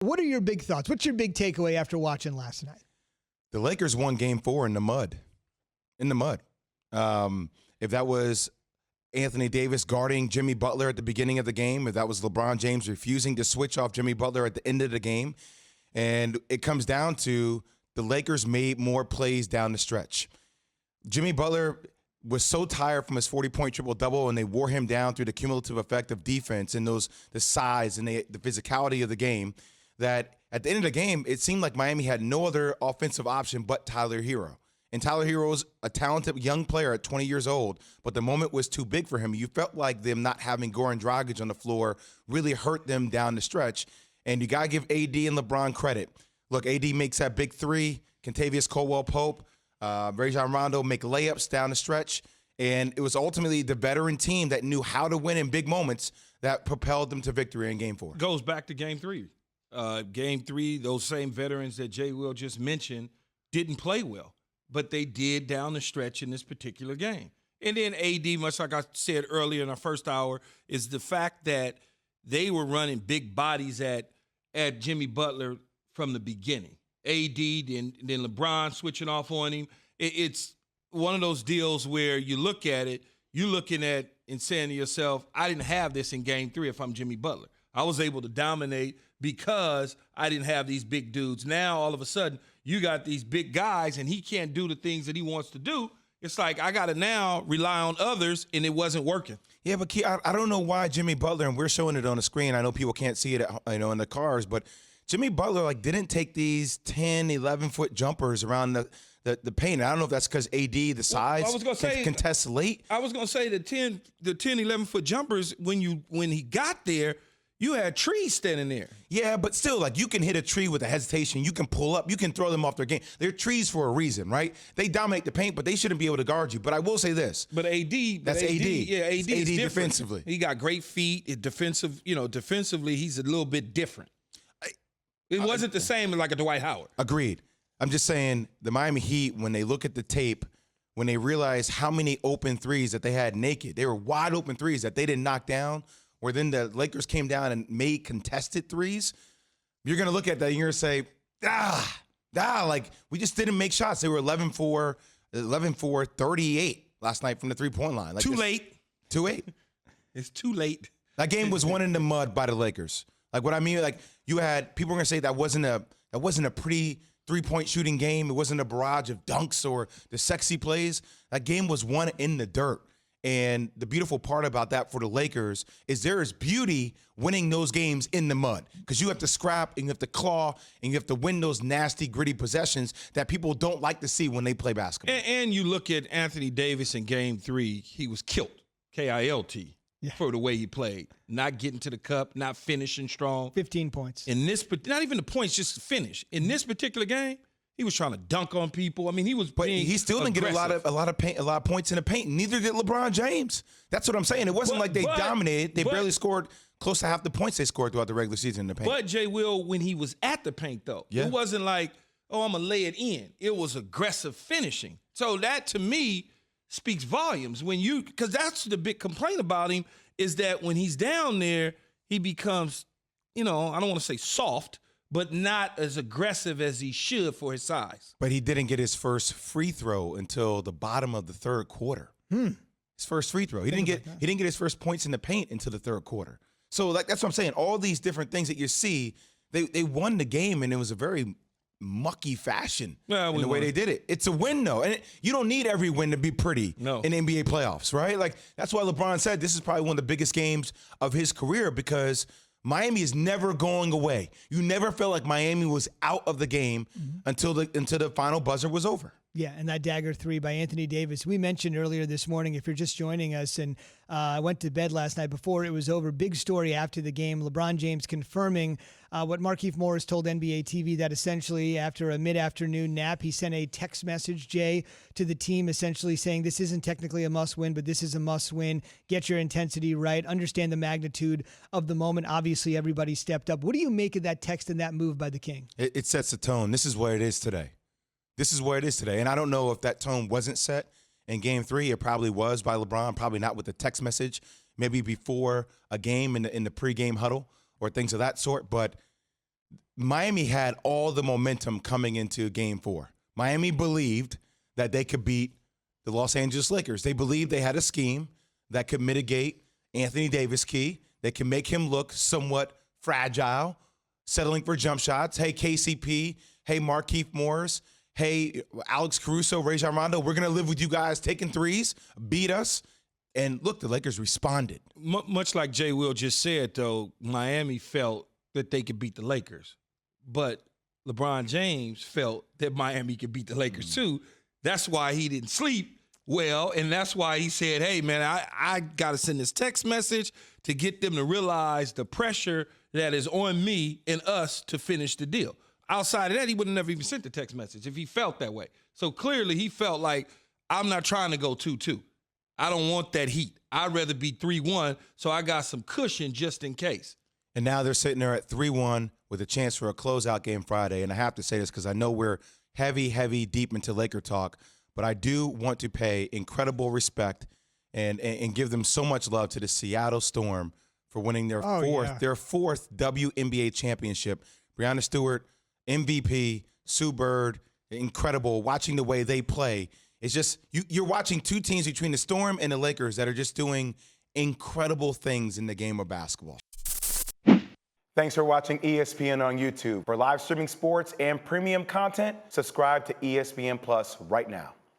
What are your big thoughts? What's your big takeaway after watching last night? The Lakers won Game 4 in the mud. In the mud. If that was Anthony Davis guarding Jimmy Butler at the beginning of the game, if that was LeBron James refusing to switch off Jimmy Butler at the end of the game, and it comes down to the Lakers made more plays down the stretch. Jimmy Butler was so tired from his 40-point triple-double, and they wore him down through the cumulative effect of defense and the size and the physicality of the game, that at the end of the game, it seemed like Miami had no other offensive option but Tyler Hero. And Tyler Hero's a talented young player at 20 years old, but the moment was too big for him. You felt like them not having Goran Dragic on the floor really hurt them down the stretch. And you got to give AD and LeBron credit. Look, AD makes that big three. Kentavious Caldwell-Pope, Rajon Rondo make layups down the stretch. And it was ultimately the veteran team that knew how to win in big moments that propelled them to victory in Game 4. Goes back to Game 3. Game 3, those same veterans that JWill just mentioned didn't play well, but they did down the stretch in this particular game. And then AD, much like I said earlier in our first hour, is the fact that they were running big bodies at Jimmy Butler from the beginning. AD, then LeBron switching off on him. It's one of those deals where you look at it, you're looking at and saying to yourself, I didn't have this in Game 3 if I'm Jimmy Butler. I was able to dominate because I didn't have these big dudes. Now, all of a sudden, you got these big guys, and he can't do the things that he wants to do. It's like I got to now rely on others, and it wasn't working. Yeah, but I don't know why Jimmy Butler, and we're showing it on the screen. I know people can't see it, in the cars, but Jimmy Butler didn't take these 10, 11-foot jumpers around the paint. I don't know if that's because AD, the size, I was gonna say, contests late. I was going to say the 10, 11-foot jumpers, when he got there, you had trees standing there. Yeah, but still, you can hit a tree with a hesitation. You can pull up. You can throw them off their game. They're trees for a reason, right? They dominate the paint, but they shouldn't be able to guard you. But I will say this. But AD. That's AD. Yeah, AD is different. Defensively. He got great feet. Defensively, he's a little bit different. It wasn't the same as like a Dwight Howard. Agreed. I'm just saying the Miami Heat, when they look at the tape, when they realize how many open threes that they had naked, they were wide open threes that they didn't knock down, where then the Lakers came down and made contested threes, you're going to look at that and you're going to say, we just didn't make shots. They were 11-4, 38 last night from the three-point line. Too late. Too late. It's too late. That game was won in the mud by the Lakers. What I mean, you had people were going to say that wasn't a pretty three-point shooting game. It wasn't a barrage of dunks or the sexy plays. That game was won in the dirt. And the beautiful part about that for the Lakers is there is beauty winning those games in the mud, because you have to scrap and you have to claw and you have to win those nasty, gritty possessions that people don't like to see when they play basketball. And you look at Anthony Davis in Game 3, he was killed, K-I-L-T, for the way he played. Not getting to the cup, not finishing strong. 15 points. Not even the points, just the finish. In this particular game, he was trying to dunk on people. I mean, he was being he still didn't get a lot of points in the paint. Neither did LeBron James. That's what I'm saying. It wasn't like they dominated. They barely scored close to half the points they scored throughout the regular season in the paint. But JWill, when he was at the paint, though, it wasn't like, I'm going to lay it in. It was aggressive finishing. So that, to me, speaks volumes. Because that's the big complaint about him, is that when he's down there, he becomes, I don't want to say soft, but not as aggressive as he should for his size. But he didn't get his first free throw until the bottom of the third quarter. His first free throw. He didn't get his first points in the paint until the third quarter. So that's what I'm saying. All these different things that you see, they won the game, and it was a very mucky fashion in the way they did it. It's a win, though. And you don't need every win to be pretty in NBA playoffs, right? That's why LeBron said this is probably one of the biggest games of his career, because Miami is never going away. You never felt like Miami was out of the game until the final buzzer was over. Yeah, and that dagger three by Anthony Davis. We mentioned earlier this morning, if you're just joining us, and I went to bed last night before it was over, big story after the game, LeBron James confirming what Markieff Morris told NBA TV, that essentially after a mid-afternoon nap, he sent a text message, Jay, to the team essentially saying this isn't technically a must-win, but this is a must-win. Get your intensity right. Understand the magnitude of the moment. Obviously, everybody stepped up. What do you make of that text and that move by the King? It sets the tone. This is where it is today. This is where it is today. And I don't know if that tone wasn't set in Game 3. It probably was by LeBron, probably not with the text message, maybe before a game in the pregame huddle or things of that sort. But Miami had all the momentum coming into Game 4. Miami believed that they could beat the Los Angeles Lakers. They believed they had a scheme that could mitigate Anthony Davis key. They can make him look somewhat fragile, settling for jump shots. Hey, KCP. Hey, Markieff Morris. Hey, Alex Caruso, Rajon Rondo. We're going to live with you guys taking threes, beat us. And look, the Lakers responded. Much like JWill just said, though, Miami felt that they could beat the Lakers. But LeBron James felt that Miami could beat the Lakers too. That's why he didn't sleep well, and that's why he said, hey, man, I got to send this text message to get them to realize the pressure that is on me and us to finish the deal. Outside of that, he would have never even sent the text message if he felt that way. So clearly he felt like, I'm not trying to go 2-2. I don't want that heat. I'd rather be 3-1, so I got some cushion just in case. And now they're sitting there at 3-1 with a chance for a closeout game Friday. And I have to say this because I know we're heavy deep into Laker talk, but I do want to pay incredible respect and give them so much love to the Seattle Storm for winning their fourth WNBA championship. Breanna Stewart, MVP, Sue Bird, incredible. Watching the way they play. It's just you're watching two teams between the Storm and the Lakers that are just doing incredible things in the game of basketball. Thanks for watching ESPN on YouTube. For live streaming sports and premium content, subscribe to ESPN Plus right now.